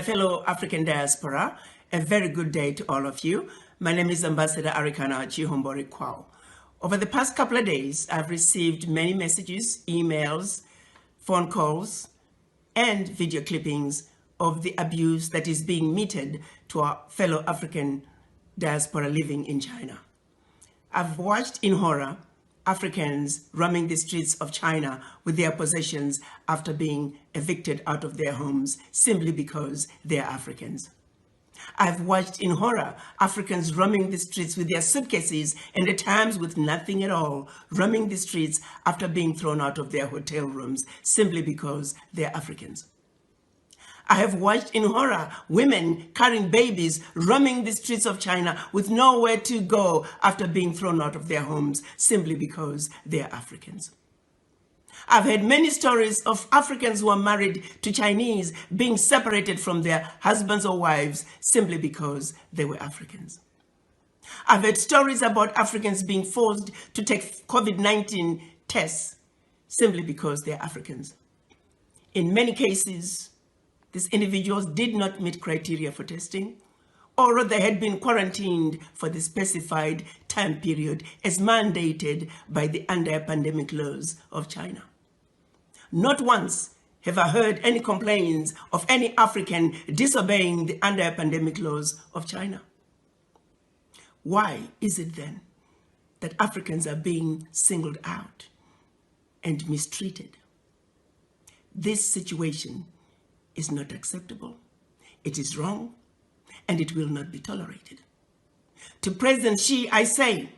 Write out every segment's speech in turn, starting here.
fellow African diaspora, a very good day to all of you. My name is Ambassador Arikana Chihombori Kwao. Over the past couple of days, I've received many messages, emails, phone calls, and video clippings of the abuse that is being meted to our fellow African diaspora living in China. I've watched in horror Africans roaming the streets of China with their possessions after being evicted out of their homes simply because they're Africans. I've watched in horror Africans roaming the streets with their suitcases and at times with nothing at all, roaming the streets after being thrown out of their hotel rooms simply because they're Africans. I have watched in horror women carrying babies roaming the streets of China with nowhere to go after being thrown out of their homes simply because they are Africans. I've heard many stories of Africans who are married to Chinese being separated from their husbands or wives simply because they were Africans. I've heard stories about Africans being forced to take COVID-19 tests simply because they're Africans. In many cases, these individuals did not meet criteria for testing, or they had been quarantined for the specified time period as mandated by the anti-pandemic laws of China. Not once have I heard any complaints of any African disobeying the anti-pandemic laws of China. Why is it then that Africans are being singled out and mistreated? This situation is not acceptable. It is wrong, and it will not be tolerated. To President Xi, I say,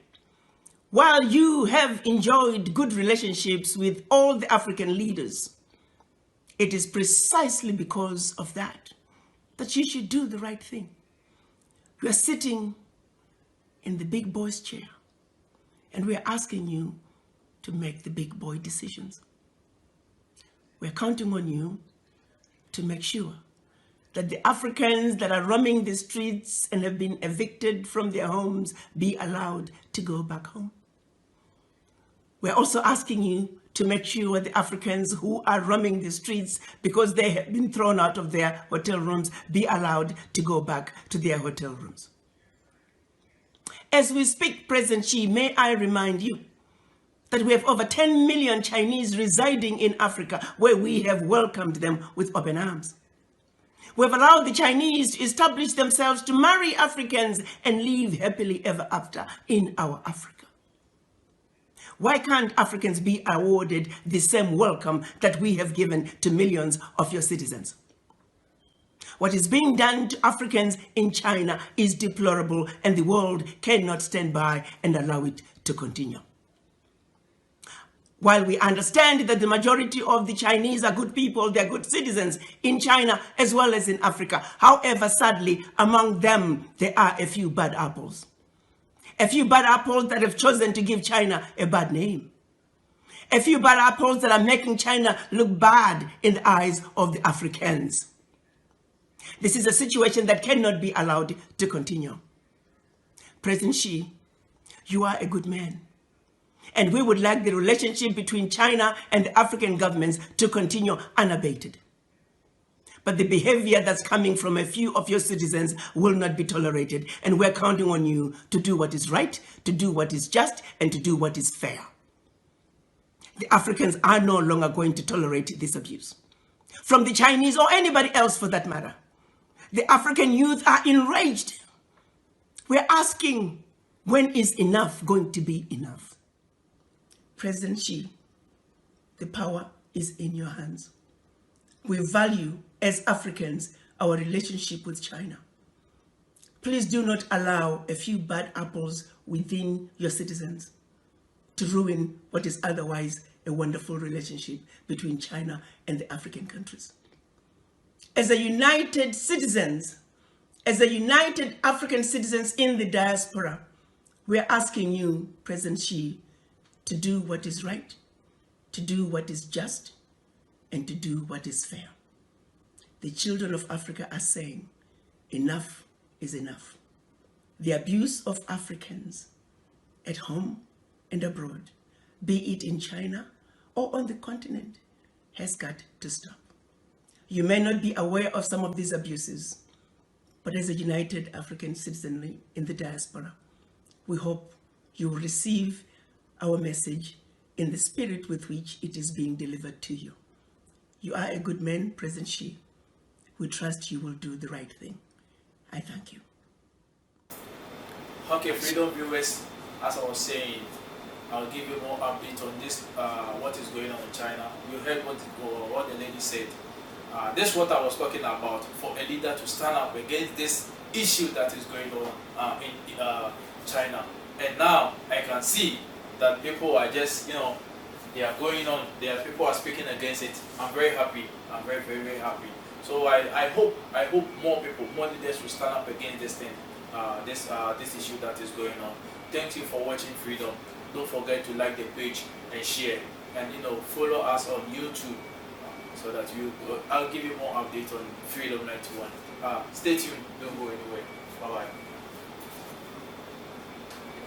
while you have enjoyed good relationships with all the African leaders, it is precisely because of that that you should do the right thing. You are sitting in the big boy's chair, and we are asking you to make the big boy decisions. We're counting on you to make sure that the Africans that are roaming the streets and have been evicted from their homes be allowed to go back home. We're also asking you to make sure the Africans who are roaming the streets because they have been thrown out of their hotel rooms be allowed to go back to their hotel rooms. As we speak, President Xi, may I remind you that we have over 10 million Chinese residing in Africa where we have welcomed them with open arms. We have allowed the Chinese to establish themselves to marry Africans and live happily ever after in our Africa. Why can't Africans be awarded the same welcome that we have given to millions of your citizens? What is being done to Africans in China is deplorable, and the world cannot stand by and allow it to continue. While we understand that the majority of the Chinese are good people, they're good citizens in China as well as in Africa. However, sadly, among them, there are a few bad apples. A few bad apples that have chosen to give China a bad name. A few bad apples that are making China look bad in the eyes of the Africans. This is a situation that cannot be allowed to continue. President Xi, you are a good man. And we would like the relationship between China and the African governments to continue unabated. But the behavior that's coming from a few of your citizens will not be tolerated. And we're counting on you to do what is right, to do what is just, and to do what is fair. The Africans are no longer going to tolerate this abuse. From the Chinese or anybody else for that matter. The African youth are enraged. We're asking, when is enough going to be enough? President Xi, the power is in your hands. We value, as Africans, our relationship with China. Please do not allow a few bad apples within your citizens to ruin what is otherwise a wonderful relationship between China and the African countries. As a united citizens, as a united African citizens in the diaspora, we are asking you, President Xi, to do what is right, to do what is just, and to do what is fair. The children of Africa are saying, enough is enough. The abuse of Africans at home and abroad, be it in China or on the continent, has got to stop. You may not be aware of some of these abuses, but as a united African citizenry in the diaspora, we hope you will receive our message in the spirit with which it is being delivered to you. You are a good man, President Xi. We trust you will do the right thing. I thank you. Okay, Freedom viewers, as I was saying, I'll give you more update on this, what is going on in China. You heard what the lady said. This is what I was talking about, for a leader to stand up against this issue that is going on in China. And now I can see that people are just, they are going on, people are speaking against it. I'm very happy. I'm very, very, very happy. So I hope more people, more leaders will stand up against this thing, this issue that is going on. Thank you for watching Freedom. Don't forget to like the page and share, and follow us on YouTube, so that I'll give you more updates on Freedom 91. Stay tuned. Don't go anywhere.